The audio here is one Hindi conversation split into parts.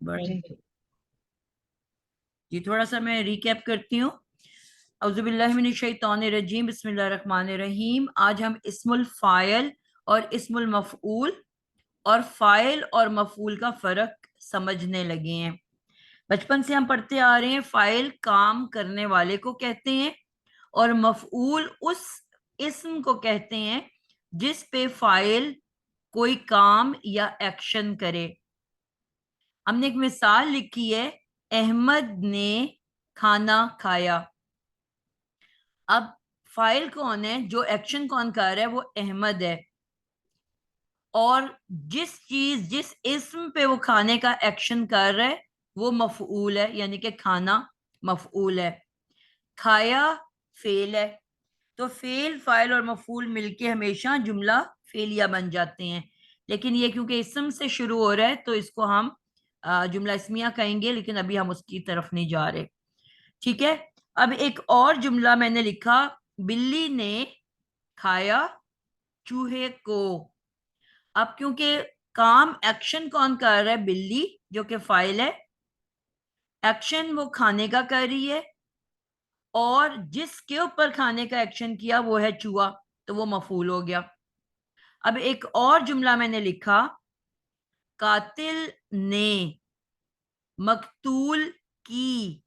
बड़े जी, थोड़ा सा मैं रिकैप करती हूँ। औज़ुबिल्लाहिमिनश्शैतानिर्रजीम, बिस्मिल्लाहिर्रहमानिर्रहीम। आज हम इस्मुल फाइल और इस्मुल मफऊल और फाइल और मफऊल का फर्क समझने लगे हैं। बचपन से हम पढ़ते आ रहे हैं, फाइल काम करने वाले को कहते हैं और मफऊल उस इस्म को कहते हैं जिस पे फाइल कोई काम या एक्शन करे। हमने एक मिसाल लिखी है, अहमद ने खाना खाया। अब फाइल कौन है, जो एक्शन कौन कर रहा है, वो अहमद है। और जिस चीज जिस इस्म पे वो खाने का एक्शन कर रहा है वो मफऊल है, यानी कि खाना मफऊल है। खाया फेल है। तो फेल, फाइल और मफूल मिलके हमेशा जुमला फेलिया बन जाते हैं। लेकिन ये क्योंकि इसम से शुरू हो रहा है तो इसको हम जुमला इसमिया कहेंगे, लेकिन अभी हम उसकी तरफ नहीं जा रहे। ठीक है। अब एक और जुमला मैंने लिखा, बिल्ली ने खाया चूहे को। अब क्योंकि काम एक्शन कौन कर रहा है, बिल्ली जो कि फाइल है। एक्शन वो खाने का कर रही है और जिसके ऊपर खाने का एक्शन किया वो है चूहा, तो वो मफूल हो गया। अब एक और जुमला मैंने लिखा, कातिल ने मकतूल की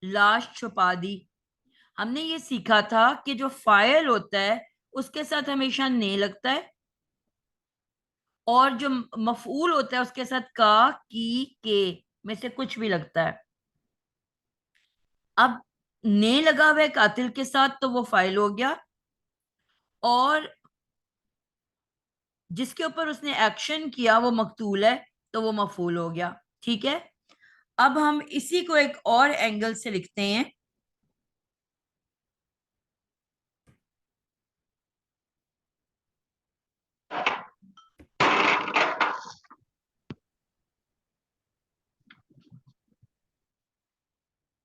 लाश छुपा दी। हमने ये सीखा था कि जो फाइल होता है उसके साथ हमेशा ने लगता है और जो मफूल होता है उसके साथ का, की, के में से कुछ भी लगता है। अब ने लगा हुआ है कातिल के साथ तो वो फाइल हो गया, और जिसके ऊपर उसने एक्शन किया वो मकतूल है तो वो मफूल हो गया। ठीक है। अब हम इसी को एक और एंगल से लिखते हैं।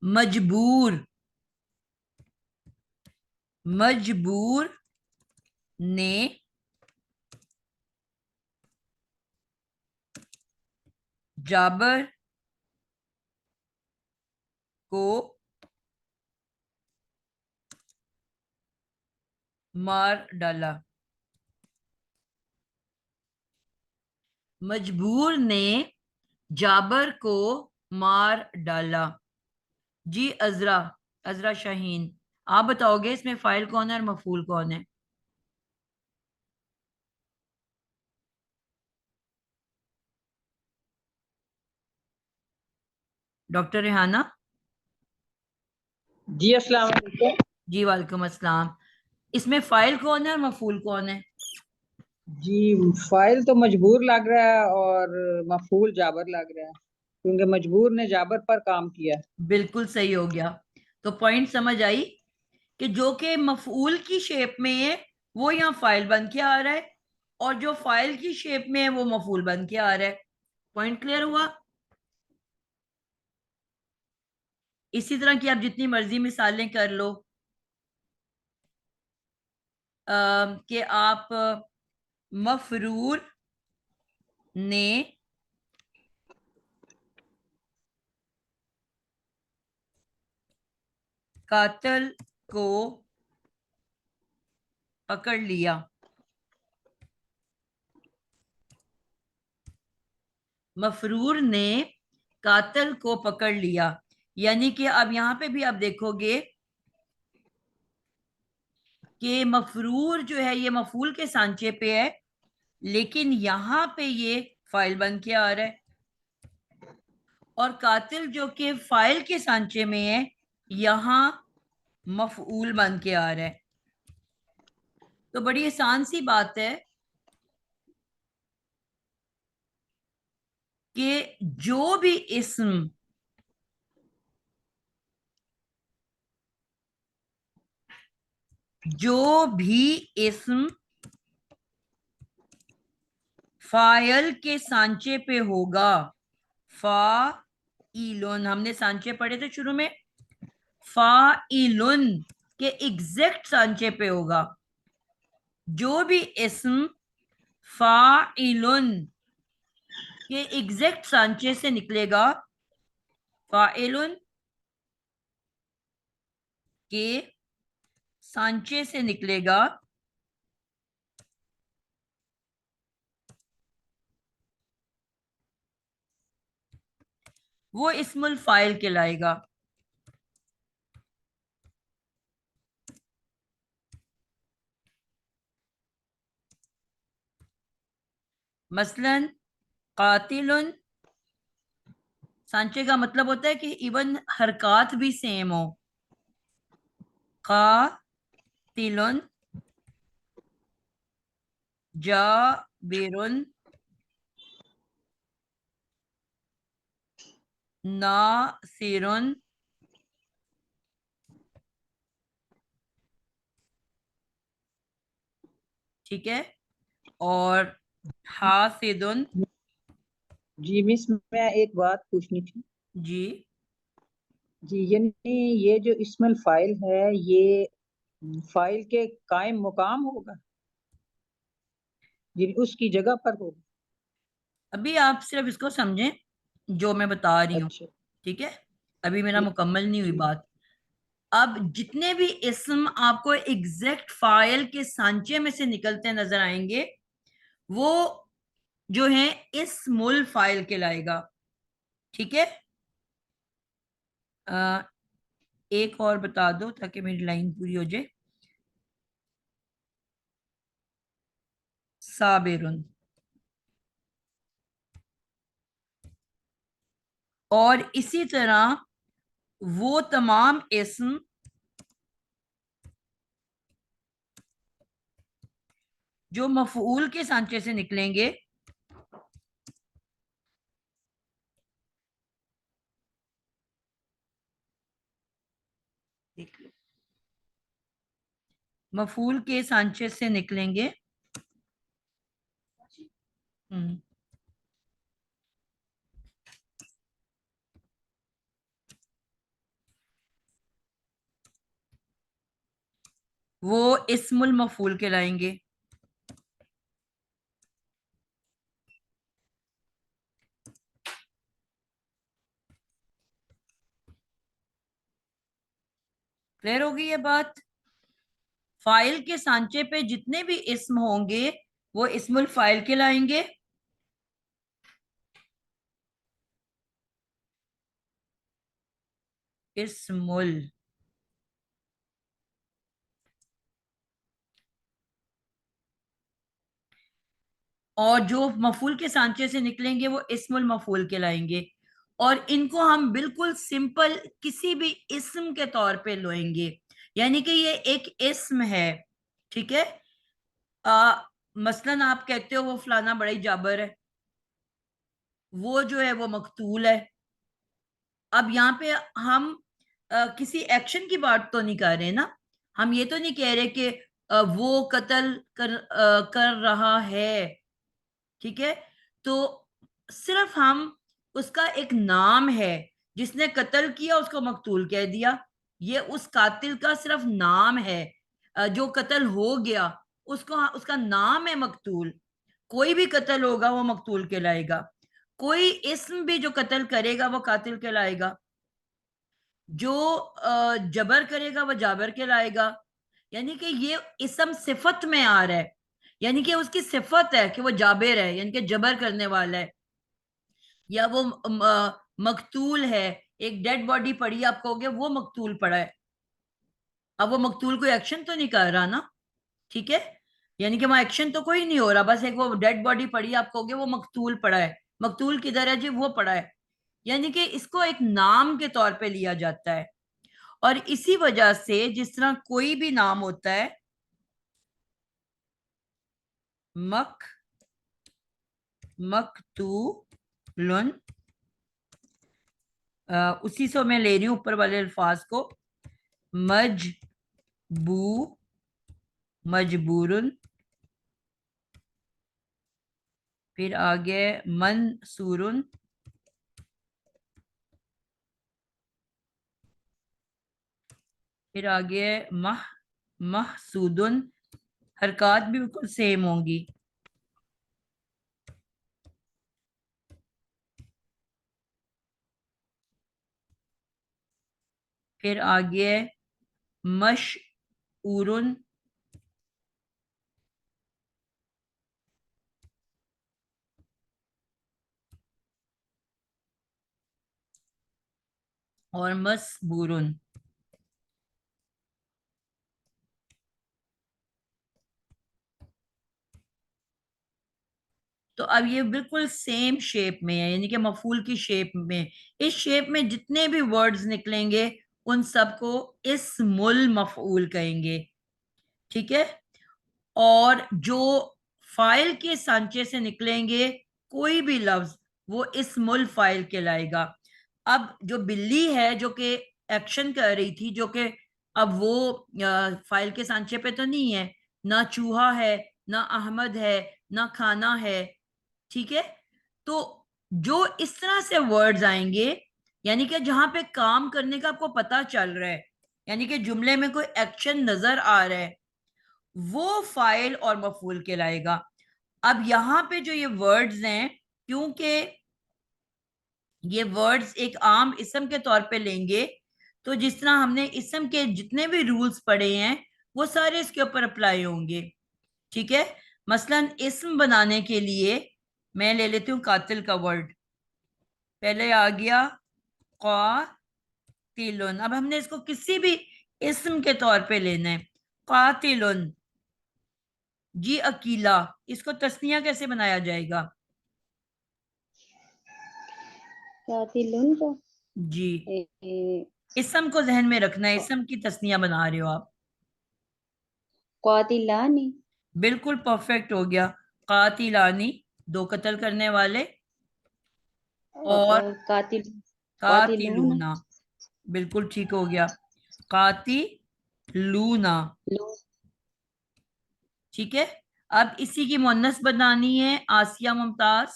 मजबूर, मजबूर ने जाबर को मार डाला। मजबूर ने जाबर को मार डाला। जी अजरा, अजरा शाहीन, आप बताओगे इसमें फाइल कौन है और मफूल कौन है? डॉक्टर रेहाना। जी अस्सलाम वालेकुम। जी वालेकुम अस्सलाम। इसमें फाइल कौन है और मफूल कौन है? जी, फाइल तो मजबूर लग रहा है और मफूल जाबर लग रहा है, क्योंकि मजबूर ने जाबर पर काम किया। बिल्कुल सही हो गया। तो पॉइंट समझ आई कि जो कि मफूल की शेप में है वो यहाँ फाइल बन के आ रहा है, और जो फाइल की शेप में है वो मफूल बन के आ रहा है। पॉइंट क्लियर हुआ? इसी तरह की आप जितनी मर्जी मिसालें कर लो, कि आप मफरूर ने कातिल को पकड़ लिया। मफरूर ने कातिल को पकड़ लिया, यानी कि अब यहां पे भी आप देखोगे कि मफरूर जो है ये मफूल के सांचे पे है, लेकिन यहां पे ये फाइल बन के आ रहा है। और कातिल जो कि फाइल के सांचे में है, यहां मफऊल बन के आ रहा है। तो बड़ी आसान सी बात है कि जो भी इस्म फाइल के सांचे पे होगा, फाइलुन, हमने सांचे पढ़े थे शुरू में, फाइलुन के एग्जैक्ट सांचे पे होगा। जो भी इस्म फाइलुन के एग्जैक्ट सांचे से निकलेगा फाइलुन, के सांचे से निकलेगा वो इस्मुल फाइल कहलाएगा। मसलन कातिलुन, सांचे का मतलब होता है कि इवन हरकत भी सेम हो। कातिलुन जाबिरुन नासिरुन, ठीक है, और हासिदुन। जी मिस, मैं एक बात पूछनी थी। जी, जी यानी ये जो इस्मुल फाइल है, ये फाइल के कायम मुकाम होगा, ये उसकी जगह पर होगा? अभी आप सिर्फ इसको समझें जो मैं बता रही हूँ, अच्छा। ठीक है, अभी मेरा जी मुकम्मल नहीं हुई जी। बात। अब जितने भी इस्म आपको एग्जैक्ट फाइल के सांचे में से निकलते नजर आएंगे, वो जो है इस्मुल फाइल कहलाएगा, ठीक है। अ, एक और बता दो ताकि मेरी लाइन पूरी हो जाए। साबिरुन। और इसी तरह वो तमाम इस्म जो मफऊल के सांचे से निकलेंगे, देख लो, मफूल के सांचे से निकलेंगे। हम्म, वो इस्मुल मफूल कहलाएंगे। क्लियर होगी ये बात? फाइल के सांचे पे जितने भी इस्म होंगे वो इस्मुल फाइल कहलाएंगे। इस्मुल, और जो मफूल के सांचे से निकलेंगे वो इस्मुल मफूल कहलाएंगे। और इनको हम बिल्कुल सिंपल किसी भी इस्म के तौर पे लोएंगे, यानी कि ये एक इस्म है, ठीक है। मसलन आप कहते हो वो फलाना बड़ा ही जाबर है, वो जो है वो मकतूल है। अब यहाँ पे हम किसी एक्शन की बात तो नहीं कर रहे ना, हम ये तो नहीं कह रहे कि वो कत्ल कर रहा है, ठीक है। तो सिर्फ हम उसका एक नाम है, जिसने कत्ल किया उसको मकतूल कह दिया, ये उस कातिल का सिर्फ नाम है। जो कत्ल हो गया उसको उसका नाम है मकतूल। कोई भी कत्ल होगा वो मकतूल कहलाएगा, कोई इस्म भी जो कत्ल करेगा वो कातिल कहलाएगा, जो जबर करेगा वो जाबर कहलाएगा। यानी कि ये इस्म सिफत में आ रहा है, यानी कि उसकी सिफत है कि वो जाबिर है, यानी कि जबर करने वाला है, या वो मकतूल है। एक डेड बॉडी पड़ी आप कहोगे वो मकतूल पड़ा है, अब वो मकतूल कोई एक्शन तो नहीं कर रहा ना, ठीक है। यानी कि वहां एक्शन तो कोई नहीं हो रहा, बस एक वो डेड बॉडी पड़ी आप कहोगे वो मकतूल पड़ा है। मकतूल किधर है जी? वो पड़ा है। यानी कि इसको एक नाम के तौर पे लिया जाता है। और इसी वजह से जिस तरह कोई भी नाम होता है, मक मकतूलन, उसी से मैं ले रही हूं ऊपर वाले अल्फाज को, मजबू मजबूरन, फिर आगे मंसूरुन, फिर आगे महसूदुन। हरकत भी बिल्कुल सेम होंगी। फिर आगे है मशऊरुन, और मसबूरुन। तो अब ये बिल्कुल सेम शेप में है, यानी कि मफूल की शेप में। इस शेप में जितने भी वर्ड्स निकलेंगे उन सबको इस्मुल मफऊल कहेंगे। ठीक है। और जो फाइल के सांचे से निकलेंगे कोई भी लफ्ज, वो इस्मुल फाइल कहलाएगा। अब जो बिल्ली है जो कि एक्शन कर रही थी, जो कि अब वो फाइल के सांचे पे तो नहीं है, ना चूहा है, ना अहमद है, ना खाना है। ठीक है। तो जो इस तरह से वर्ड्स आएंगे, यानी कि जहां पे काम करने का आपको पता चल रहा है, यानी कि जुमले में कोई एक्शन नजर आ रहा है, वो फाइल और मफूल कहलाएगा। अब यहाँ पे जो ये वर्ड्स हैं, क्योंकि ये वर्ड्स एक आम इसम के तौर पे लेंगे, तो जिस तरह हमने इसम के जितने भी रूल्स पढ़े हैं वो सारे इसके ऊपर अप्लाई होंगे। ठीक है। मसलन इस्म बनाने के लिए मैं ले लेती हूँ कातिल का वर्ड। पहले आ गया कातिलुन। अब हमने इसको किसी भी इस्म के तौर पे लेना है। कातिलुन, जी अकीला, इसको तस्निया कैसे बनाया जाएगा? कातिलुन का जी, ए, इसम को जहन में रखना है, इसम की तस्निया बना रहे हो आप। कातिलानी। बिल्कुल परफेक्ट हो गया। कातिलानी, दो कत्ल करने वाले। और और कातिल कातिलून। कातिलूना, बिल्कुल ठीक हो गया। कातिलूना। लो। ठीक है। अब इसी की मुन्नस बनानी है, आसिया मुमताज।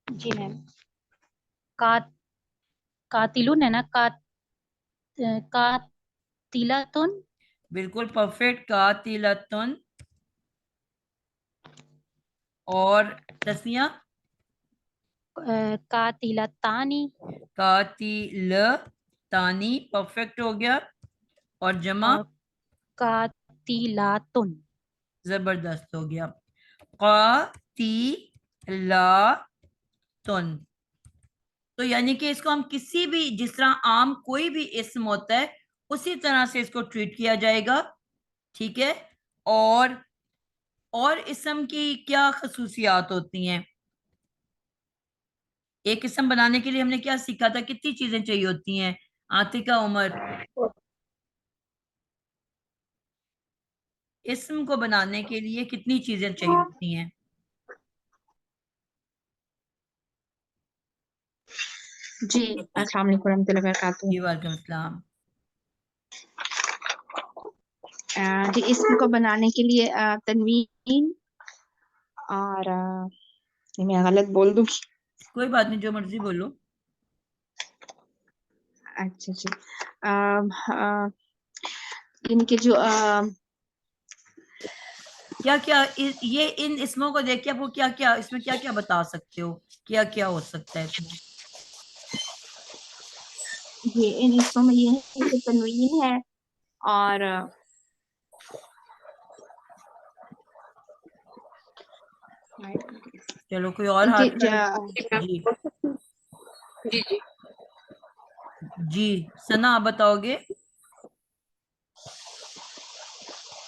जी मैम। का कातिलुन है ना, कातिलातुन। बिल्कुल परफेक्ट। कातिलतुन। और तस्निया कातिलतानी। कातिलतानी, परफेक्ट हो गया। और जमा और कातिलातुन। जबरदस्त हो गया। कातिलातुन। तो यानी कि इसको हम किसी भी, जिस तरह आम कोई भी इस्म होता है उसी तरह से इसको ट्रीट किया जाएगा। ठीक है। और इस्म की क्या खसूसियात होती हैं? एक इस्म बनाने के लिए हमने क्या सीखा था, कितनी चीजें चाहिए होती हैं? आतिका, उमर, इस्म को बनाने के लिए कितनी चीजें चाहिए होती हैं? जी अस्सलाम वालेकुम रहमतुल्लाहि जी वबरकातुहू। वालेकुम अस्सलाम। जी इसम को बनाने के लिए तनवीन और मैं गलत बोल दूंगी। कोई बात नहीं, जो मर्जी बोलो। अच्छा जी। इनके जो क्या क्या ये इन इसमों को देख के आपको क्या क्या इसमें क्या क्या बता सकते हो, क्या क्या हो सकता है इसमें? ये इन इसमों में ये है कि तनवीन है और चलो, कोई और इनके हाथ खड़ा? जी जी जी जी, सना आप बताओगे?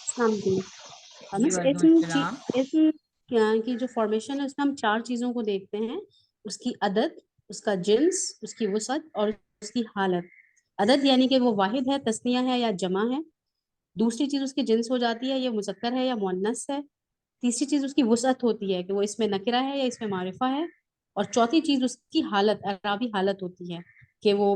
समझी। जी बस वालेकुम अस्सलाम। इसम की जो फॉर्मेशन है उसमें हम चार चीजों को देखते हैं। उसकी अदद, उसका जिन्स, उसकी वसअत और उसकी हालत। अदद यानी कि वो वाहिद है, तस्निया है या जमा है। दूसरी चीज उसकी जिन्स हो जाती है, ये मुज़क्कर है या मुअन्नस है। तीसरी चीज उसकी वसअत होती है कि वो इसमें नकिरा है या इसमें मारिफा है। और चौथी चीज उसकी हालत, अराबी हालत होती है कि वो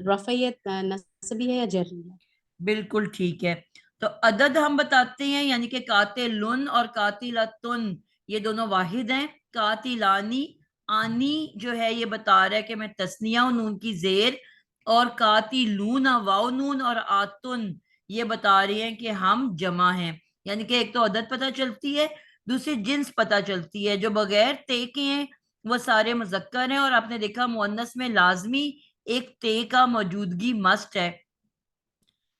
रफ़ई है, नस्बी है या जर्री है। बिल्कुल ठीक है। तो अदद हम बताते हैं, यानी कि कातिलुन और कातिलतुन ये दोनों वाहिद हैं। कातिलानी, आनी जो है ये बता रहा है कि मैं तस्निया हूं, नून की जेर। और कातिलूना, वाव नून और आतुन ये बता रही हैं कि हम जमा हैं। यानी कि एक तो अदद पता चलती है, दूसरी जिन्स पता चलती है। जो बगैर ते के हैं वो सारे मुजक्कर हैं, और आपने देखा मुअन्नस में लाजमी एक ते का मौजूदगी मस्ट है।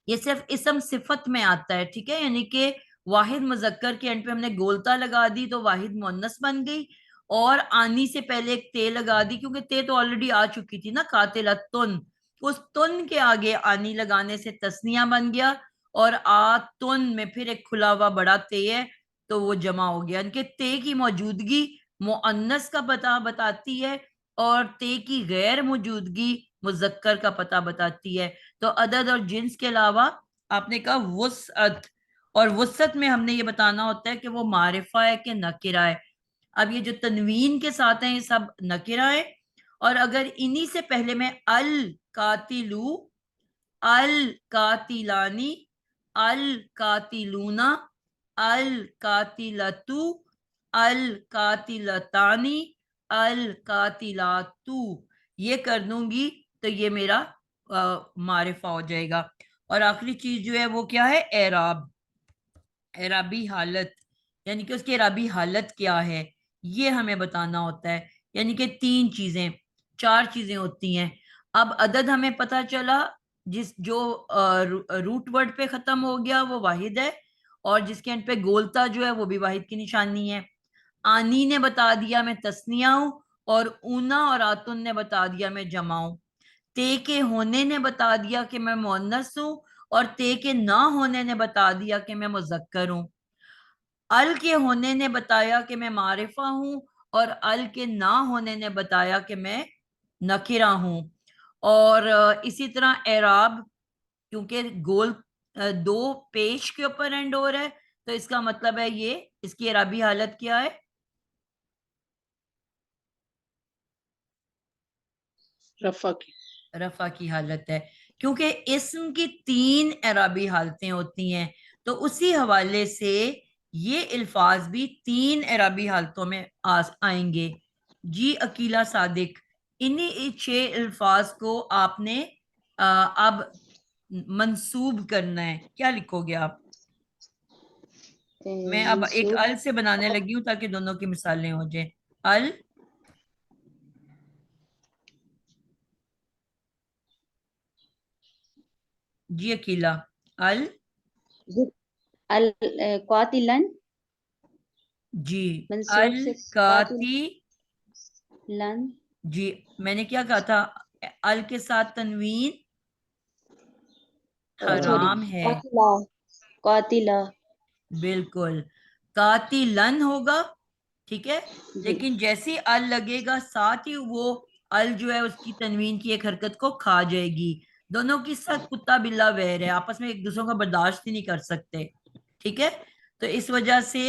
ये सिर्फ इसम सिफत में आता है, ठीक है, यानी कि वाहिद मुजक्कर के एंड पे हमने गोलता लगा दी तो वाहिद मुअन्नस बन गई, और आनी से पहले एक ते लगा दी क्योंकि ते तो ऑलरेडी आ चुकी थी ना, कातिलतुन, उस तुन के आगे आनी लगाने से तस्निया बन गया, और आतुन में फिर एक खुला हुआ बड़ा ते है तो वो जमा हो गया। इनके ते की मौजूदगी मुअन्नस का पता बताती है और ते की गैर मौजूदगी मुजक्कर का पता बताती है। तो अदद और जिन्स के अलावा आपने कहा वुसअत, और वुसअत में हमने ये बताना होता है कि वो मारिफा है कि नकिरा है। अब ये जो तनवीन के साथ है ये सब नकिरा है, और अगर इन्हीं से पहले मैं अल कातिलू, अल कातिलानी, अल कातिलूना, अल कातिलतु, अल कातिलतानी, अल कातिलातु ये कर दूंगी तो ये मेरा मारिफा हो जाएगा। और आखिरी चीज जो है वो क्या है, एराब, एराबी हालत, यानी कि उसकी एराबी हालत क्या है ये हमें बताना होता है। यानी कि तीन चीजें, चार चीजें होती हैं। अब अदद हमें पता चला, जिस जो रूट वर्ड पे खत्म हो गया वो वाहिद है, और जिसके एंड पे गोलता जो है वो भी वाहिद की निशानी है। आनी ने बता दिया मैं तस्निया हूं, और ऊना और आतुन ने बता दिया मैं जमा हूं। ते के होने ने बता दिया कि मैं मुअन्नस हूं, और ते के ना होने ने बता दिया कि मैं मुजक्कर हूं। अल के होने ने बताया कि मैं मारिफा हूं, और अल के ना होने ने बताया कि मैं नकिरा हूं। और इसी तरह एराब, क्योंकि गोल दो पेश के ऊपर एंड हो रहा है तो इसका मतलब है ये, इसकी एराबी हालत क्या है, रफा की। रफा की हालत है। क्योंकि इस्म की तीन एराबी हालतें होती हैं तो उसी हवाले से ये अल्फाज भी तीन एराबी हालतों में आएंगे। जी अकीला सादिक, इन्हीं छह अल्फाज को आपने अब मंसूब करना है। क्या लिखोगे आप? मैं अब एक मंसूब अल से बनाने लगी हूँ ताकि दोनों की मिसालें हो जाए। अल, जी अकीला, अल, अल कातिलन, जी, मंसूब अल से काती, कातिलन, जी, मैंने क्या कहा था, अल के साथ तनवीन सॉरी हराम है, कातिला, कातिला, बिल्कुल, कातिलन होगा, ठीक है। जी लेकिन जैसे अल लगेगा साथ ही वो अल जो है उसकी तनवीन की एक हरकत को खा जाएगी। दोनों की साथ कुत्ता बिल्ला वैर है, आपस में एक दूसरों का बर्दाश्त ही नहीं कर सकते, ठीक है। तो इस वजह से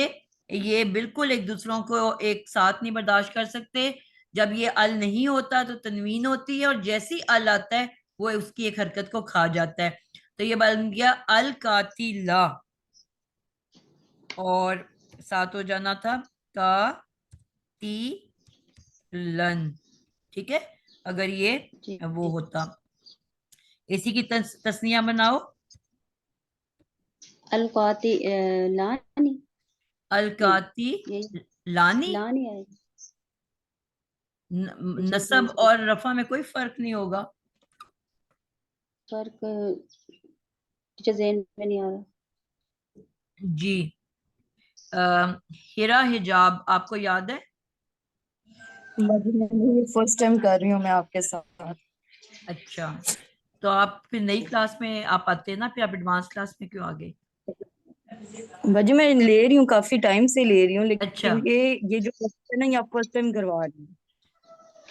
ये बिल्कुल एक दूसरों को एक साथ नहीं बर्दाश्त कर सकते। जब ये अल नहीं होता तो तनवीन होती है, और जैसी अल आता है वो उसकी एक हरकत को खा जाता है। तो ये बन गया अल कातिला, और साथ हो जाना था का ती लन, ठीक है, अगर ये जी वो जी। होता। इसी की तस्निया बनाओ। अल काति लानी, नहीं अलकाती यही लानी, लानी आएगी। जी नसब जी, और रफा में कोई फर्क नहीं होगा। फर्क टीचर ज़हन में नहीं आ रहा। जी, हिरा हिजाब आपको याद है? ये फर्स्ट टाइम कर रही हूँ मैं आपके साथ। अच्छा, तो आप फिर नई क्लास में आप आते ना, फिर आप एडवांस क्लास में क्यों आ गए? बाजी मैं ले रही हूँ, काफी टाइम से ले रही हूँ, अच्छा, लेकिन ये जो क्वेश्चन है ना ये आप फर्स्ट टाइम करवा रही हूँ।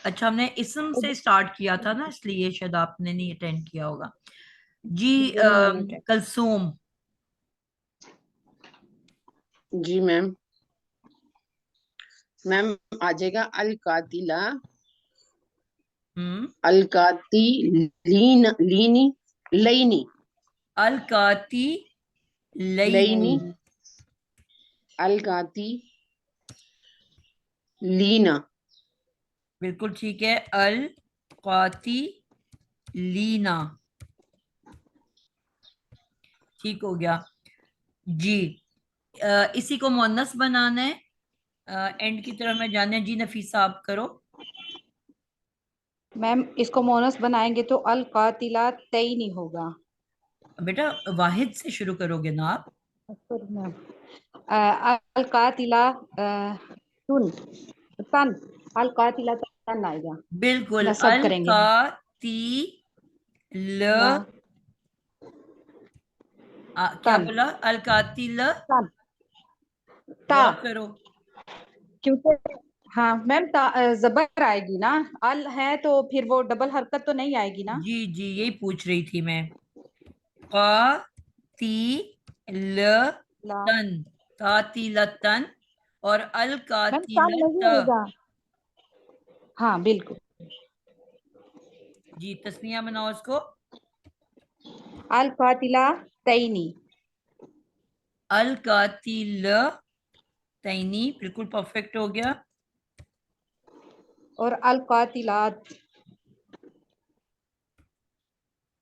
अच्छा, हमने इसम से स्टार्ट किया था ना, इसलिए शायद आपने नहीं अटेंड किया होगा। जी, नहीं मैंने attend- कलसूम, जी मैम। मैम आ जाएगा अल कातिला, हम्म, अल काती लीन लीनी लईनी, अलकाती लईनी, लईनी, अल काती लीना। बिल्कुल ठीक है, अल काती लीना, ठीक हो गया। जी, इसी को मुअन्नस बनाना है। एंड की तरफ में जाने, जी नफीसा आप करो। मैम इसको मोनस बनाएंगे तो अल कातिला तैनी होगा। बेटा वाहिद से शुरू करोगे ना आप? सॉरी मैम, अल कातिला तुन तन, अल कातिला तन आएगा। बिल्कुल। नसब अल करेंगे का ती ल ला क्या तन बोला? अल कातिल। तन ता, गौर करो। क्योंकि हाँ मैम जबर आएगी ना, अल है तो फिर वो डबल हरकत तो नहीं आएगी ना। जी जी, यही पूछ रही थी मैं। का ती ल ला तन, कातिलतन। और अल मैम तन नहीं कातिलत। होगा। हाँ बिल्कुल। जी, तस्निया बनाओ इसको। अल कातिला तैनी। अल कातिल तैनी, बिल्कुल परफेक्ट हो गया। और अल कातिलात।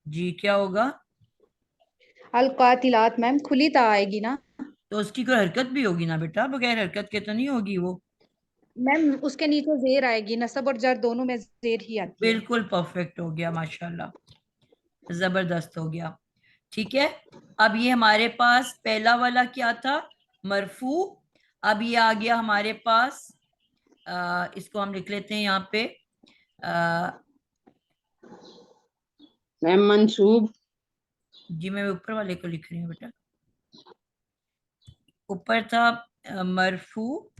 जी, क्या होगा? अल कातिलात मैम खुली ता आएगी ना। तो उसकी कोई हरकत भी होगी ना बेटा, बगैर हरकत के तो नहीं होगी वो। मैम उसके नीचे जेर आएगी, नसब और जर दोनों में जेर ही आती है। बिल्कुल परफेक्ट हो गया, माशाल्लाह, जबरदस्त हो गया। ठीक है, अब ये हमारे पास पहला वाला क्या था? मरफू। अब ये आ गया हमारे पास, इसको हम लिख लेते हैं यहाँ पे। आ, मैम मंसूब। जी, मैं ऊपर वाले को लिख रही हूँ बेटा। ऊपर था मरफू,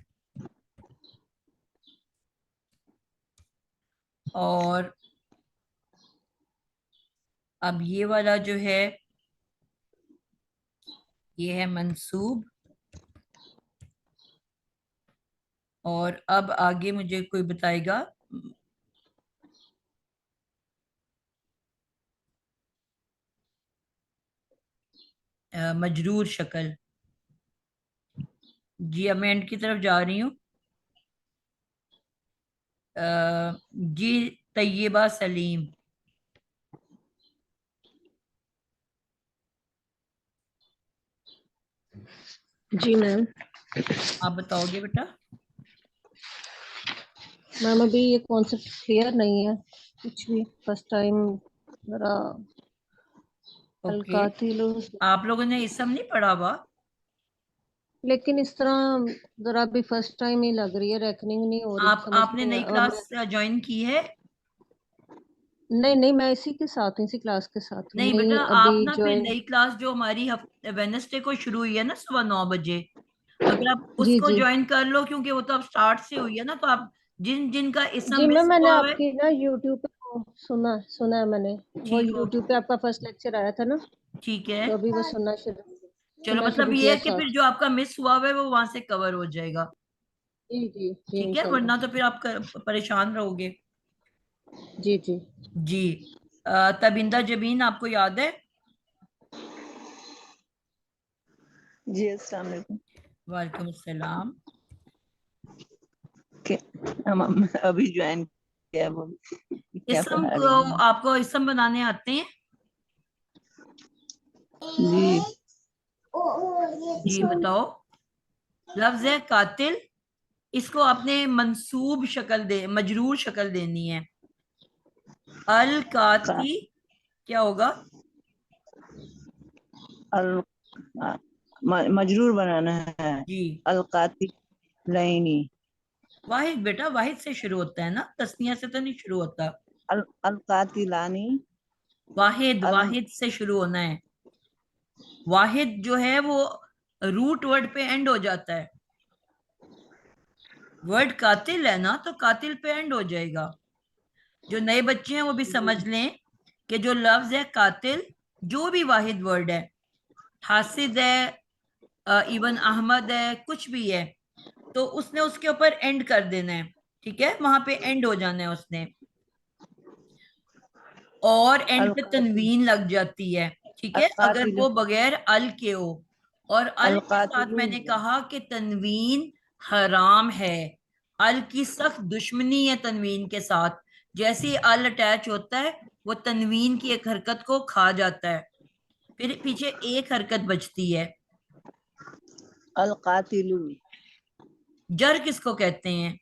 और अब ये वाला जो है ये है मंसूब। और अब आगे मुझे कोई बताएगा। मजरूर शक्ल। जी, अब मैं एंड की तरफ जा रही हूँ। जी, तैयबा सलीम। जी मैम। आप बताओगे बेटा? मैम अभी ये कॉन्सेप्ट क्लियर नहीं है कुछ भी, फर्स्ट टाइम जरा। ओके, अलकातिल, आप लोगों ने इसम नहीं पढ़ा हुआ? लेकिन इस तरह जरा भी फर्स्ट टाइम ही लग रही है, रेकनिंग नहीं हो रही, समझ आपने नहीं नई और मैं, क्लास ज्वाइन की है? नहीं नहीं, मैं इसी के साथ हूँ, इसी क्लास के साथ हूँ, नहीं बेटा, नहीं आप अभी ना फिर ज्वाइन। नई क्लास जो हमारी वेडनेसडे को शुरू हुई है ना, सुबह 9 बजे, अगर आप जी उसको जी ज्वाइन कर लो, क्योंकि वो तो अब स्टार्ट से हुई है ना, तो आप जिन जिन का इसम जी मैम, मिस मैंने हुआ हुआ है। आपकी ना यूट्यूब पे वो सुना सुना है मैंने, वो ठीक हो, यूट्यूब पे आपका फर्स्ट लेक्चर आया था ना, ठीक है। तो अभी वो चलो, सुनना मतलब शुरू ये किया है कि फिर साथ। जो आपका मिस हुआ हुआ है वो वहां से कवर हो जाएगा। जी जी जी ठीक है, वरना इंशाल्लाह। तो फिर आप परेशान रहोगे। जी जी जी। तबिंदा जबीन आपको याद है? जी अस्सलाम वालेकुम। वालेकुम अस्सलाम। हम अभी ज्वाइन किया है, बोल क्या इसम पढ़ा को, रही हैं? आपको इसम बनाने आते हैं? जी जी बताओ। लफ्ज है कातिल, इसको आपने मंसूब शक्ल दे, मजरूर शक्ल देनी है। अल का काती क्या होगा? अल मजरूर बनाना है। जी, अल कातिल लैनी। वाहिद बेटा, वाहिद से शुरू होता है ना, तस्निया से तो नहीं शुरू होता। अल कातिलानी। वाहिद, अल वाहिद से शुरू होना है। वाहिद जो है वो रूट वर्ड पे एंड हो जाता है। वर्ड कातिल है ना, तो कातिल पे एंड हो जाएगा। जो नए बच्चे हैं वो भी समझ लें कि जो लफ्ज है कातिल, जो भी वाहिद वर्ड है, हासिद है, इवन अहमद है, कुछ भी है, तो उसने उसके ऊपर एंड कर देना है। ठीक है, वहां पे एंड हो जाना है उसने, और एंड अल पे कातिल तनवीन लग जाती है। ठीक अल है, अगर कातिल वो बगैर अल के हो। और अल अल के साथ कातिलून। मैंने कहा कि तनवीन हराम है। अल की सख्त दुश्मनी है तनवीन के साथ। जैसे ही अल अटैच होता है, वो तनवीन की एक हरकत को खा जाता है, फिर पीछे एक हरकत बचती है। अल कातिलून। जर किसको कहते हैं?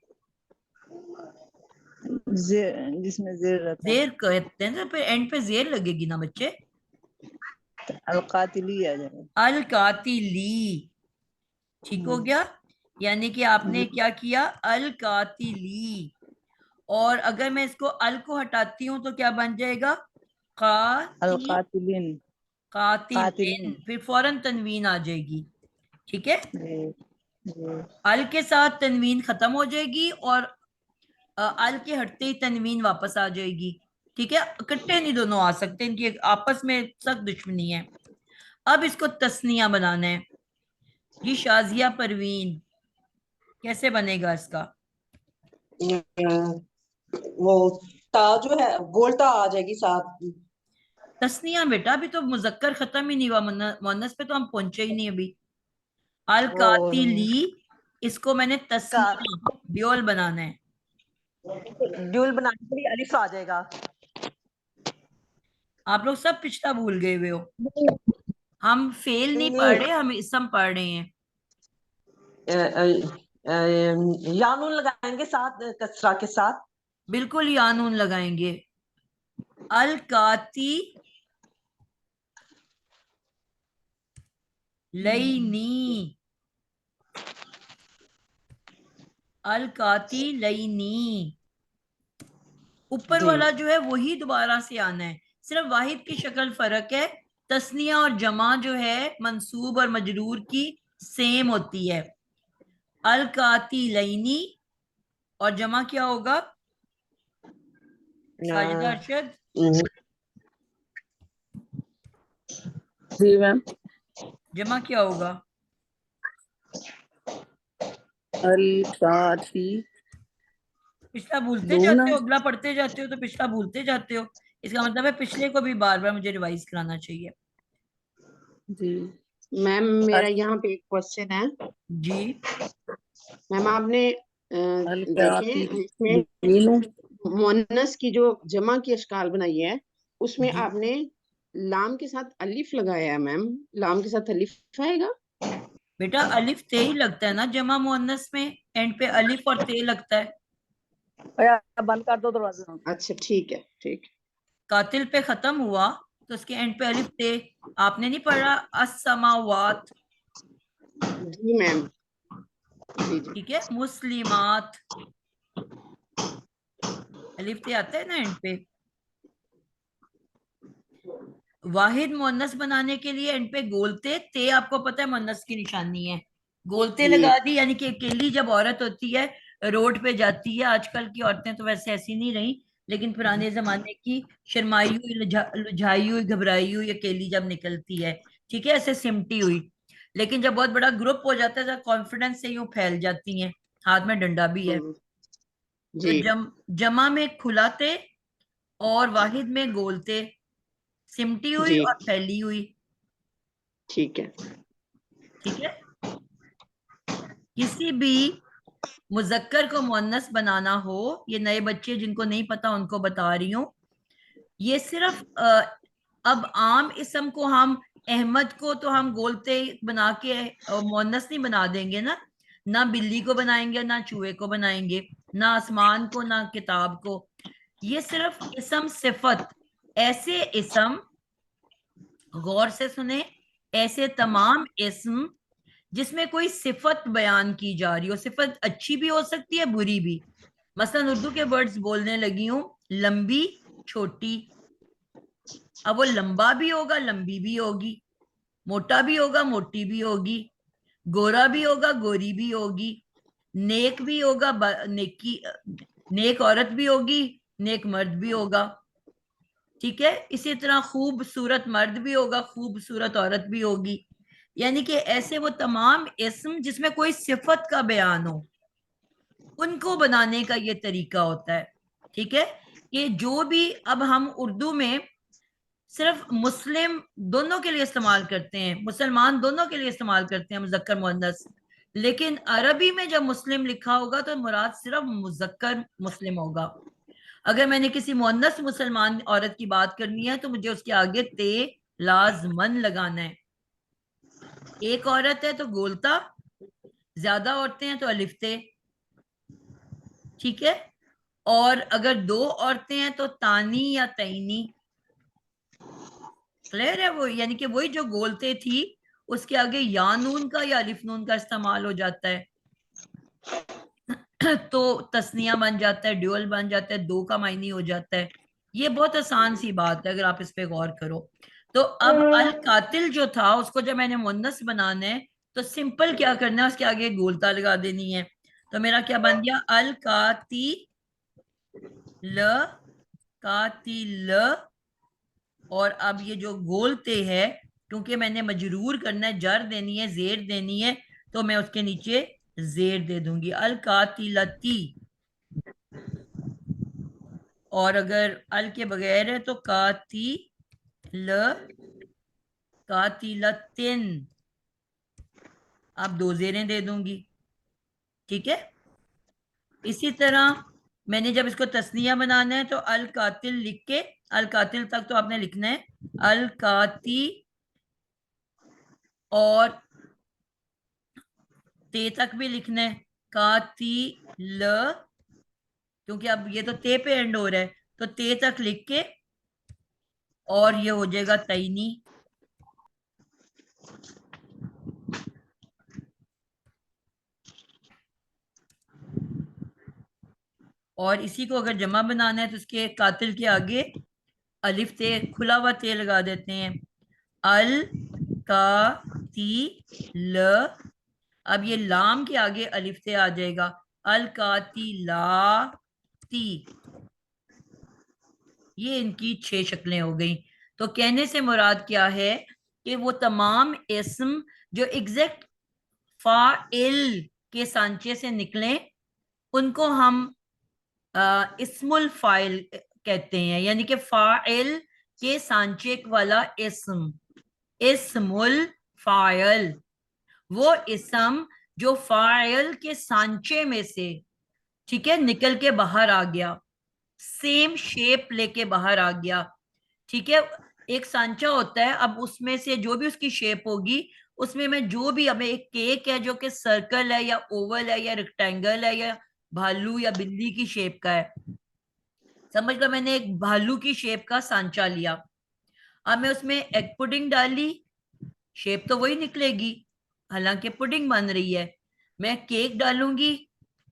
जिसमें जेर रहता है। जेर कहते हैं तो फिर एंड पे जेर लगेगी ना बच्चे। अलकातिली आ जाएगा। अल कातिली, ठीक हो गया। यानी कि आपने क्या किया, अल कातिली। और अगर मैं इसको अल को हटाती हूं तो क्या बन जाएगा, कातिल, अलकातिलिन। कातिलिन, कातिलिन। फिर फौरन तनवीन आ जाएगी। ठीक है, जी जी। अल के साथ तनवीन खत्म हो जाएगी और अल के हटते ही तनवीन वापस आ जाएगी। ठीक है, इकट्ठे नहीं दोनों आ सकते, इनकी आपस में सख्त दुश्मनी है। अब इसको तस्निया बनाना है। जी शाजिया परवीन, कैसे बनेगा इसका? वो ता जो है बोलता आ जाएगी साथ। तस्निया बेटा, अभी तो मुजक्कर खत्म ही नहीं हुआ, मुन्नस पे तो हम पहुंचे ही नहीं अभी। अल और कातिली, इसको मैंने का तस्निया ड्यूल बनाना है। ड्यूल बनाने के लिए अलिफ आ जाएगा। आप लोग सब पिछला भूल गए हुए हो। हम फेल नहीं नहीं पढ़ नहीं रहे, हम इसम पढ़ रहे हैं। यानून लगाएंगे साथ कसरा के साथ। बिल्कुल यानून लगाएंगे। अल काती लईनी, अल काती लईनी। ऊपर जी वाला जो है वही दोबारा से आना है, सिर्फ वाहिद की शक्ल फर्क है। तस्निया और जमा जो है मंसूब और मजरूर की सेम होती है। अल काती लईनी, और जमा क्या होगा साजिदा अरशद? जी मैम। जमा क्या होगा? अलकाती पिछला भूलते लूना। जाते हो, अगला पढ़ते जाते हो तो पिछला भूलते जाते हो। इसका मतलब है पिछले को भी बार बार मुझे रिवाइज कराना चाहिए। जी। मैम मेरा यहाँ पे एक क्वेश्चन है। जी मैम आपने अलकाती देखें इसमें लीनू। मुअन्नस की जो जमा की अशकाल बनाई है उसमें जी आपने लाम के साथ अलिफ लगाया है। मैम लाम के साथ अलिफ आएगा? बेटा, अलिफ ते ही लगता है ना जमा मुअन्नस में, एंड पे अलिफ और ते लगता है। बंद कर दो दरवाजा। अच्छा ठीक है ठीक कातिल पे खत्म हुआ तो उसके एंड पे अलिफ ते। आपने नहीं पढ़ा अस्समावात? है। जी मैम जी जी ठीक है, मुस्लिमात, अलिफ ते आता है ना एंड पे। वाहिद मुअन्नस बनाने के लिए एंड पे गोलते ते, आपको पता है मुअन्नस की निशानी है। गोलते जी लगा दी, यानी कि अकेली जब औरत होती है रोड पे जाती है, आजकल की औरतें तो वैसे ऐसी नहीं रही, लेकिन पुराने जमाने की शर्माई हुई, लुझाई हुई, घबराई हुई अकेली जब निकलती है, ठीक है, ऐसे सिमटी हुई। लेकिन जब बहुत बड़ा ग्रुप हो जाता है तो कॉन्फिडेंस से यूं फैल जाती हैं, हाथ में डंडा भी है। तो जी जमा में खुलाते और वाहिद में गोलते, सिमटी हुई जी और फैली हुई। ठीक है। ठीक है, किसी भी मुजक्कर को मुअन्नस बनाना हो, ये नए बच्चे जिनको नहीं पता उनको बता रही हूँ, ये सिर्फ अब आम इसम को हम, अहमद को तो हम गोलते बना के मुअन्नस नहीं बना देंगे ना, ना बिल्ली को बनाएंगे, ना चूहे को बनाएंगे, ना आसमान को, ना किताब को। ये सिर्फ इसम सिफत, ऐसे इसम, गौर से सुने, ऐसे तमाम इसम जिसमें कोई सिफत बयान की जा रही हो। सिफत अच्छी भी हो सकती है, बुरी भी। मसलन उर्दू के वर्ड्स बोलने लगी हूं, लंबी, छोटी। अब वो लंबा भी होगा, लंबी भी होगी, मोटा भी होगा, मोटी भी होगी, गोरा भी होगा, गोरी भी होगी, नेक भी होगा, नेकी, नेक औरत भी होगी, नेक मर्द भी होगा। ठीक है, इसी तरह खूबसूरत मर्द भी होगा, खूबसूरत औरत भी होगी। यानी कि ऐसे वो तमाम इस्म जिसमें कोई सिफत का बयान हो, उनको बनाने का ये तरीका होता है। ठीक है, कि जो भी अब हम उर्दू में सिर्फ मुस्लिम दोनों के लिए इस्तेमाल करते हैं, मुसलमान दोनों के लिए इस्तेमाल करते हैं मुजक्कर मुअन्नस, लेकिन अरबी में जब मुस्लिम लिखा होगा तो मुराद सिर्फ मुजक्कर मुस्लिम होगा। अगर मैंने किसी मुअन्नस मुसलमान औरत की बात करनी है तो मुझे उसके आगे ते लाजमन लगाना है। एक औरत है तो गोलता, ज्यादा औरतें हैं तो अलिफ्ते। ठीक है, और अगर दो औरतें हैं तो तानी या तैनी। क्लियर है? वो यानी कि वही जो गोलते थी उसके आगे या नून का या अलिफ नून का इस्तेमाल हो जाता है तो तस्निया बन जाता है, ड्यूअल बन जाता है, दो का मायने हो जाता है। ये बहुत आसान सी बात है अगर आप इस पे गौर करो। तो अब अल कातिल जो था उसको जब मैंने मुन्नस बनाना है तो सिंपल क्या करना है, उसके आगे गोलता लगा देनी है। तो मेरा क्या बन गया? अल काती ल, कातिल। और अब ये जो गोलते है, क्योंकि मैंने मजरूर करना है, जर देनी है, जेर देनी है, तो मैं उसके नीचे जेर दे दूंगी, अल कातिलती। और अगर अल के बगैर है तो कातिल, कातिलतिन। अब दो जेरें दे दूंगी। ठीक है? इसी तरह मैंने जब इसको तस्निया बनाना है तो अल कातिल लिख के, अल कातिल तक तो आपने लिखना है अल काती, और ते तक भी लिखना है कातिल, क्योंकि अब ये तो ते पे एंड हो रहा है, तो ते तक लिख के, और ये हो जाएगा तैनी। और इसी को अगर जमा बनाना है तो उसके कातिल के आगे अलिफ ते, खुला हुआ ते लगा देते हैं, अल का ती ल। अब ये लाम के आगे अलिफ ते आ जाएगा, अल का ती ला ती। ये इनकी 6 शक्लें हो गई। तो कहने से मुराद क्या है कि वो तमाम इस्म जो एग्जैक्ट फाइल के सांचे से निकले उनको हम इस्मुल फाइल कहते हैं, यानी कि फाइल के सांचे वाला इस्म, इस्मुल फाइल। वो इस्म जो फाइल के सांचे में से, ठीक है, निकल के बाहर आ गया, सेम शेप लेके बाहर आ गया। ठीक है? एक सांचा होता है, अब उसमें से जो भी उसकी शेप होगी, उसमें मैं जो भी, हमें एक केक है जो कि सर्कल है या ओवल है या रेक्टेंगल है या भालू या बिल्ली की शेप का है, समझ लो मैंने एक भालू की शेप का सांचा लिया। अब मैं उसमें एग पुडिंग डाली, शेप तो वही निकलेगी, हालांकि पुडिंग बन रही है। मैं केक डालूंगी,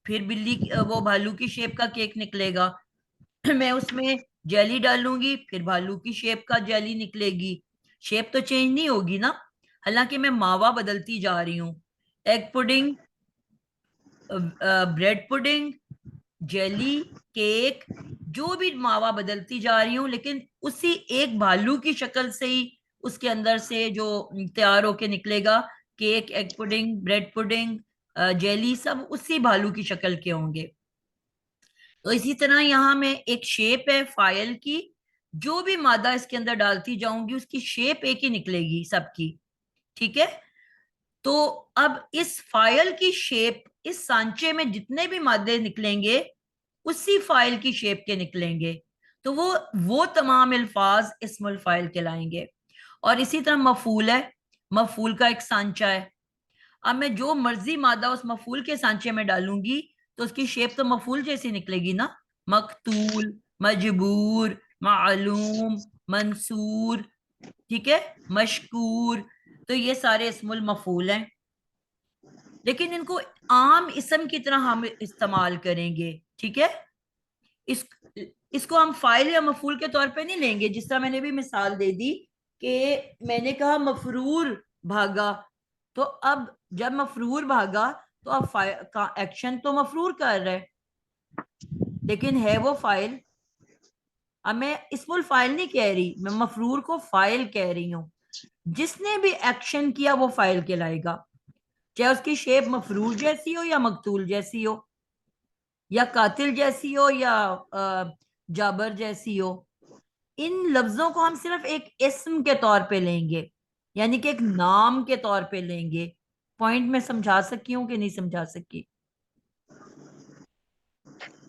फिर बिल्ली वो भालू की शेप का केक निकलेगा। मैं उसमें जेली डालूंगी, फिर भालू की शेप का जेली निकलेगी। शेप तो चेंज नहीं होगी ना, हालांकि मैं मावा बदलती जा रही हूँ। Egg pudding, bread pudding, jelly, cake, जो भी मावा बदलती जा रही हूँ, लेकिन उसी एक भालू की शक्ल से ही उसके अंदर से जो तैयार होके निकलेगा, cake, egg pudding, bread pudding, jelly, सब उसी भालू की शक्ल के होंगे। तो इसी तरह यहाँ में एक शेप है फाइल की, जो भी मादा इसके अंदर डालती जाऊंगी उसकी शेप एक ही निकलेगी सबकी। ठीक है? तो अब इस फाइल की शेप, इस सांचे में जितने भी मादे निकलेंगे उसी फाइल की शेप के निकलेंगे, तो वो तमाम अल्फाज इस्मुल फाइल कहलाएंगे। और इसी तरह मफूल है, मफूल का एक सांचा है। अब मैं जो मर्जी मादा उस मफूल के सांचे में डालूंगी तो उसकी शेप तो मफूल जैसी निकलेगी ना, मकतूल, मजबूर, मालूम, मंसूर, ठीक है, मशकूर। तो ये सारे इस्मुल मफूल हैं, लेकिन इनको आम इस्म की तरह हम इस्तेमाल करेंगे। ठीक है? इस इसको हम फाइल या मफूल के तौर पे नहीं लेंगे। जिस तरह मैंने भी मिसाल दे दी कि मैंने कहा मफरूर भागा, तो अब जब मफरूर भागा तो अब का एक्शन तो मफरूर कर रहा है, लेकिन है वो फाइल। अब मैं इस्मुल फाइल नहीं कह रही, मैं मफरूर को फाइल कह रही हूं। जिसने भी एक्शन किया वो फाइल कहलाएगा, चाहे उसकी शेप मफरूर जैसी हो या मकतूल जैसी हो या कातिल जैसी हो या जाबर जैसी हो। इन लफ्जों को हम सिर्फ एक इस्म के तौर पे लेंगे, यानी कि एक नाम के तौर पे लेंगे। पॉइंट में समझा सकी हूँ कि नहीं समझा सकी?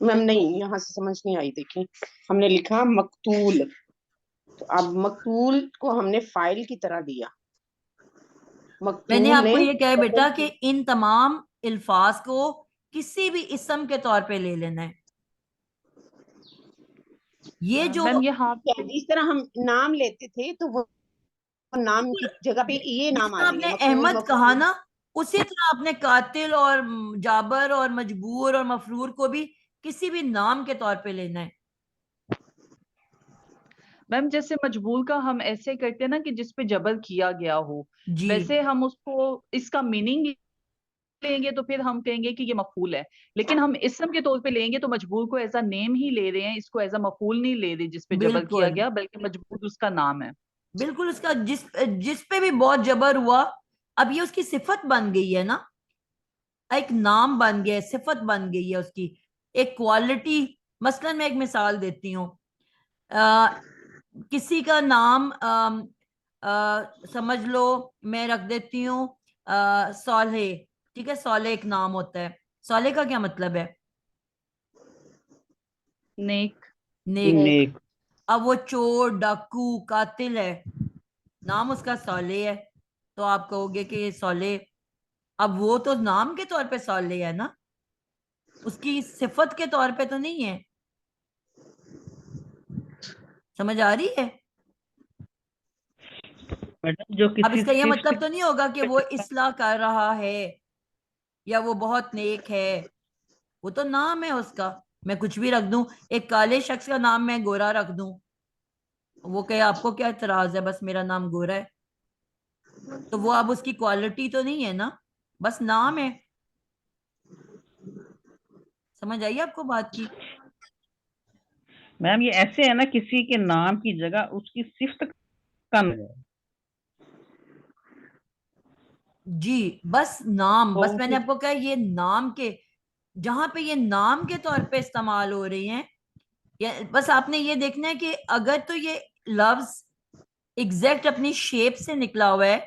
मैम नहीं, यहाँ से समझ नहीं आई। देखिए, हमने लिखा मकतूल, तो अब मकतूल को हमने फाइल की तरह लिया। मैंने मकतूल आपको ने ये कहा बेटा कि इन तमाम अल्फाज को किसी भी इस्म के तौर पे ले लेना है। ये जो मैम ये हाँ क्या जिस तरह हम नाम लेते थे तो वो नाम की जगह पे ये नाम आ जितना जाएंगे, आपने मकतूल अहमद कहा मफूल। ना, उसी तरह आपने कातिल और जाबर और मजबूर और मफरूर को भी किसी भी नाम के तौर पे लेना है। मैम जैसे मजबूर का हम ऐसे करते हैं ना कि जिस पे जबर किया गया हो, जी वैसे हम उसको इसका मीनिंग लेंगे तो फिर हम कहेंगे कि ये मफूल है। लेकिन हम इस्म के तौर पे लेंगे तो मजबूर को एज अ नेम ही ले रहे हैं, इसको एज अ मफूल नहीं ले रहे जिस पे जबर किया बिल्कुल गया, बल्कि मजबूर उसका नाम है। बिल्कुल, उसका जिस जिस पे भी बहुत जबर हुआ, अब ये उसकी सिफत बन गई है ना, एक नाम बन गया है, सिफत बन गई है उसकी, एक क्वालिटी। मसलन मैं एक मिसाल देती हूँ। किसी का नाम समझ लो, मैं रख देती हूँ सौले। ठीक है, सौले एक नाम होता है। सौले का क्या मतलब है? नेक। नेक। नेक। अब वो चोर डाकू कातिल है, नाम उसका सौले है, तो आप कहोगे कि ये सौले। अब वो तो नाम के तौर पे सौले है ना, उसकी सिफत के तौर पे तो नहीं है। समझ आ रही है? मैडम जो अब किसी इसका ये शिफ्ट मतलब तो नहीं होगा कि वो इस्लाह कर रहा है या वो बहुत नेक है। वो तो नाम है उसका। मैं कुछ भी रख दूं, एक काले शख्स का नाम मैं गोरा रख दूं, वो कहे आपको क्या इतराज है, बस मेरा नाम गोरा है, तो वो अब उसकी क्वालिटी तो नहीं है ना, बस नाम है। समझ आई आपको बात की? मैम ये ऐसे है ना, किसी के नाम की जगह उसकी सिफ्त का नाम है। जी, बस नाम, बस तो मैंने फिर आपको कहा ये नाम के, जहां पे ये नाम के तौर पे इस्तेमाल हो रही हैं, या बस आपने ये देखना है कि अगर तो ये लफ्ज एग्जैक्ट अपनी शेप से निकला हुआ है,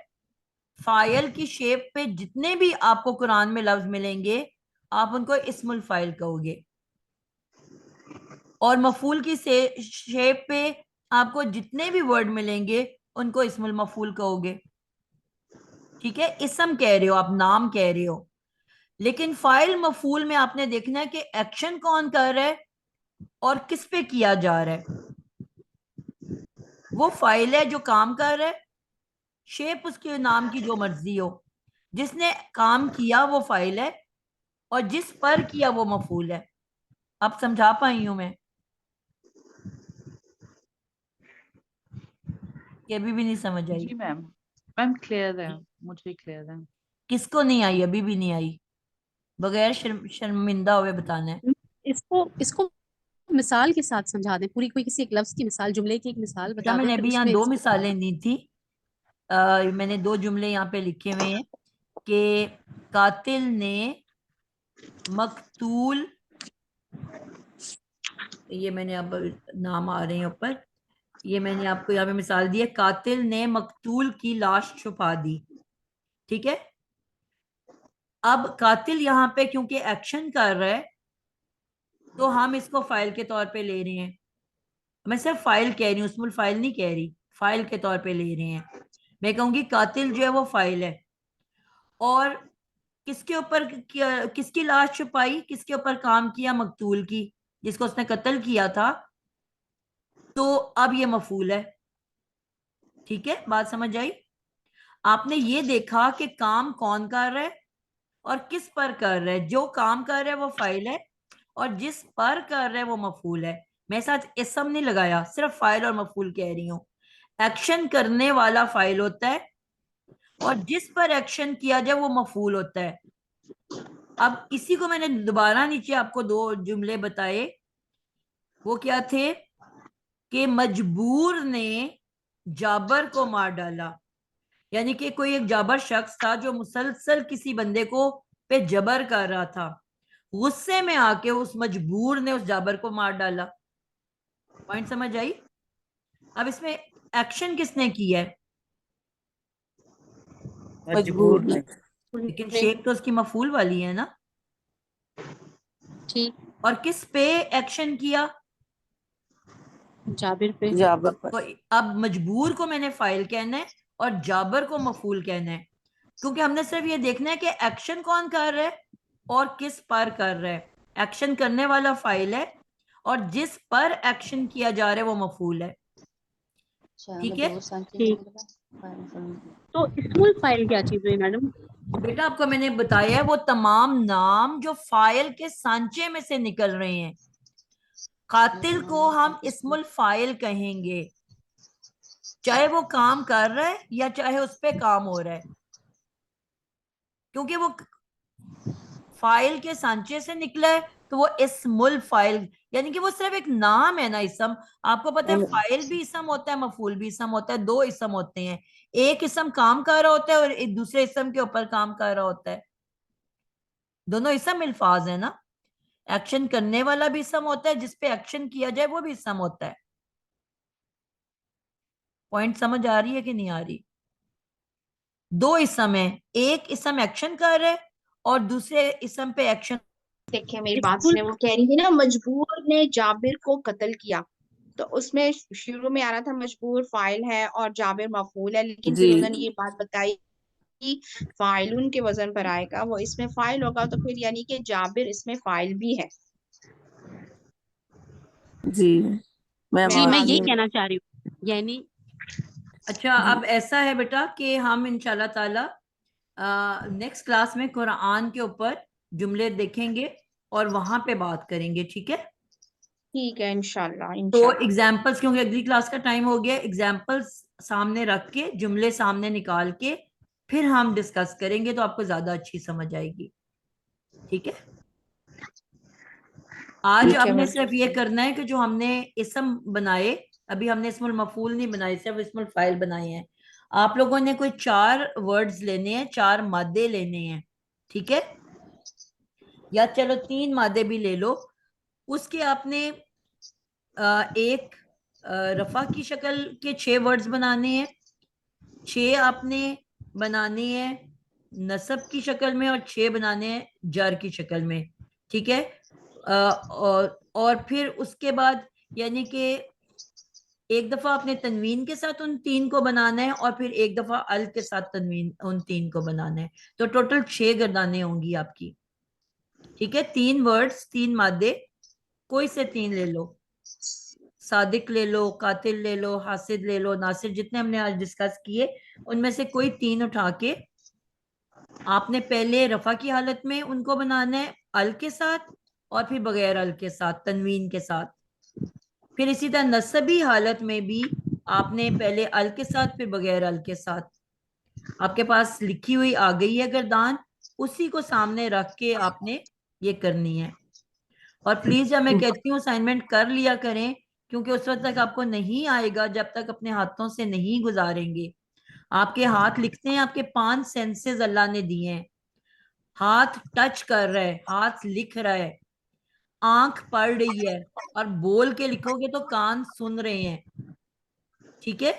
फाइल की शेप पे जितने भी आपको कुरान में लफ्ज मिलेंगे, आप उनको इस्मुल फाइल कहोगे। और मफूल की शेप पे आपको जितने भी वर्ड मिलेंगे, उनको इस्मुल मफूल कहोगे। ठीक है, इसम कह रहे हो आप, नाम कह रहे हो। लेकिन फाइल मफूल में आपने देखना है कि एक्शन कौन कर रहा है और किस पे किया जा रहा है। वो फाइल है जो काम कर रहा है, शेप उसके नाम की जो मर्जी हो, जिसने काम किया वो फाइल है, और जिस पर किया वो मफूल है। आप समझा पाई हूं मैं कि अभी भी नहीं समझ आई? जी मैम। मैम क्लियर है, मुझे क्लियर है। किसको नहीं आई? अभी भी नहीं आई? बगैर शर्मिंदा हुए बताना है। इसको इसको मिसाल के साथ समझा दें, पूरी कोई किसी एक लफ्ज की मिसाल, जुमले की एक मिसाल अच्छा, बता दें, मैंने फिर अभी यहाँ उसमें दो इसको समझा मिसालें दी थी। मैंने दो जुमले यहाँ पे लिखे हुए हैं कि कातिल ने मकतूल, ये मैंने अब नाम आ रहे हैं ऊपर, ये मैंने आपको यहाँ पे मिसाल दी है, कातिल ने मकतूल की लाश छुपा दी। ठीक है, अब कातिल यहाँ पे क्योंकि एक्शन कर रहा है, तो हम इसको फाइल के तौर पे ले रहे हैं। मैं सिर्फ फाइल कह रही हूँ, उसमें फाइल नहीं कह रही, फाइल के तौर पे ले रहे हैं। मैं कहूंगी कातिल जो है वो फाइल है। और किसके ऊपर किसकी लाश छुपाई, किसके ऊपर काम किया? मकतूल की, जिसको उसने कत्ल किया था। तो अब ये मफूल है। ठीक है, बात समझ आई? आपने ये देखा कि काम कौन कर रहा है और किस पर कर रहा है। जो काम कर रहा है वो फाइल है, और जिस पर कर रहा है वो मफूल है। मैं साथ इसम नहीं लगाया, सिर्फ फाइल और मफूल कह रही हूं। एक्शन करने वाला फाइल होता है, और जिस पर एक्शन किया जाए वो मफूल होता है। अब इसी को मैंने दोबारा नीचे आपको दो जुमले बताए। वो क्या थे कि मजबूर ने जाबर को मार डाला, यानी कि कोई एक जाबर शख्स था जो मुसलसल किसी बंदे को पे जबर कर रहा था। गुस्से में आके उस मजबूर ने उस जाबर को मार डाला। पॉइंट समझ आई? अब इसमें एक्शन किसने किया है? मजबूर ने। लेकिन शेप तो उसकी मफूल वाली है ना। ठीक। और किस पे एक्शन किया? जाबिर पे। जाबर पर। तो अब मजबूर को मैंने फाइल कहना है और जाबर को मफूल कहना है, क्योंकि हमने सिर्फ ये देखना है कि एक्शन कौन कर रहा है और किस पर कर रहा है। एक्शन करने वाला फाइल है, और जिस पर एक्शन किया जा रहा है वो मफूल है। ठीक है, ठीक। तो स्मॉल फाइल क्या चीज हुई मैडम? बेटा आपको मैंने बताया है वो तमाम नाम जो फाइल के सांचे में से निकल रहे हैं। कातिल को हम इस्मुल फाइल कहेंगे, चाहे वो काम कर रहा है या चाहे उस पे काम हो रहा है, क्योंकि वो फाइल के सांचे से निकला है तो वो इस्मुल फाइल, यानी कि वो सिर्फ एक नाम है ना। इसम, आपको पता है फाइल भी इसम होता है, मफूल भी इसम होता है, दो इसम होते हैं। एक इसम काम कर रहा होता है और एक दूसरे इसम के ऊपर काम कर रहा होता है। दोनों इसम अल्फाज है ना। एक्शन करने वाला भी इसम होता है, जिसपे एक्शन किया जाए वो भी इसम होता है। पॉइंट समझ आ रही है कि नहीं आ रही? दो इसम है, एक इसम एक्शन कर रहा है और दूसरे इसम पे एक्शन। देखिए मेरी बात सुने, वो कह रही थी ना मजबूर ने जाबिर को कत्ल किया, तो उसमें शुरू में आ रहा था मजबूर फाइल है और जाबिर मफूल है, लेकिन फिर उन्होंने ये बात बताई कि फाइलुन के वजन पर आएगा, वो इसमें फाइल होगा, तो फिर यानी कि जाबिर इसमें फाइल भी है। जी मैम जी मैं बात यही समझ- कहना चाह रही हूँ, यानी अच्छा, अब ऐसा है बेटा कि हम इंशाल्लाह ताला नेक्स्ट क्लास में कुरान के ऊपर जुमले देखेंगे और वहां पे बात करेंगे, ठीक है? ठीक है इंशाल्लाह तो इंशाल्लाह। एग्जाम्पल्स, क्योंकि अगली क्लास का टाइम हो गया, एग्जाम्पल्स सामने रख के, जुमले सामने निकाल के फिर हम डिस्कस करेंगे, तो आपको ज्यादा अच्छी समझ आएगी। ठीक है, आज ठीक है हमने मैम। सिर्फ ये करना है कि जो हमने इसम बनाए, अभी हमने इस्मुल मफूल नहीं बनाए, सिर्फ इस्मुल फाइल बनाए हैं। आप लोगों ने कोई 4 वर्ड्स लेने हैं, 4 मादे लेने हैं, ठीक है? या चलो 3 मादे भी ले लो। उसके आपने एक रफा की शक्ल के 6 वर्ड्स बनाने हैं, 6 आपने बनाने हैं नसब की शक्ल में और 6 बनाने हैं जर की शक्ल में, ठीक है? और फिर उसके बाद यानी कि एक दफा आपने तनवीन के साथ उन 3 को बनाना है और फिर एक दफा अल के साथ तनवीन उन 3 को बनाना है, तो टोटल 6 गर्दानें होंगी आपकी। ठीक है, 3 वर्ड्स, 3 मादे, कोई से 3 ले लो। सादिक ले लो, कातिल ले लो, हासिद ले लो, नासिर, जितने हमने आज डिस्कस किए उनमें से कोई 3 उठा के आपने पहले रफा की हालत में उनको बनाना है अल के साथ, और फिर बगैर अल के साथ तनवीन के साथ। फिर इसी तरह नसबी हालत में भी आपने पहले अल के साथ फिर बगैर अल के साथ। आपके पास लिखी हुई आ गई है गर्दान, उसी को सामने रख के आपने ये करनी है। और प्लीज जब मैं कहती हूँ असाइनमेंट कर लिया करें, क्योंकि उस वक्त तक आपको नहीं आएगा जब तक अपने हाथों से नहीं गुजारेंगे। आपके हाथ लिखते हैं, आपके 5 सेंसेस अल्लाह ने दिए हैं। हाथ टच कर रहा है, हाथ लिख रहा है, आंख पढ़ रही है, और बोल के लिखोगे तो कान सुन रहे हैं। ठीक है,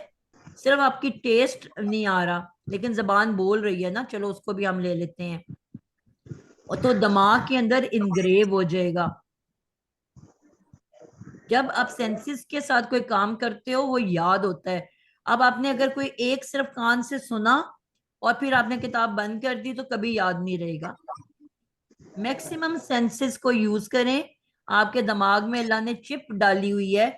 सिर्फ आपकी टेस्ट नहीं आ रहा लेकिन जबान बोल रही है ना, चलो उसको भी हम ले लेते हैं, और तो दिमाग के अंदर इनग्रेव हो जाएगा। जब आप सेंसेस के साथ कोई काम करते हो वो याद होता है। अब आपने अगर कोई एक सिर्फ कान से सुना और फिर आपने किताब बंद कर दी तो कभी याद नहीं रहेगा। मैक्सिमम सेंसेस को यूज करें। आपके दिमाग में अल्लाह ने चिप डाली हुई है।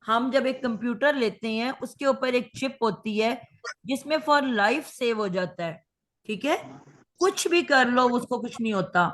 हम जब एक कंप्यूटर लेते हैं उसके ऊपर एक चिप होती है जिसमें फॉर लाइफ सेव हो जाता है। ठीक है, कुछ भी कर लो उसको कुछ नहीं होता।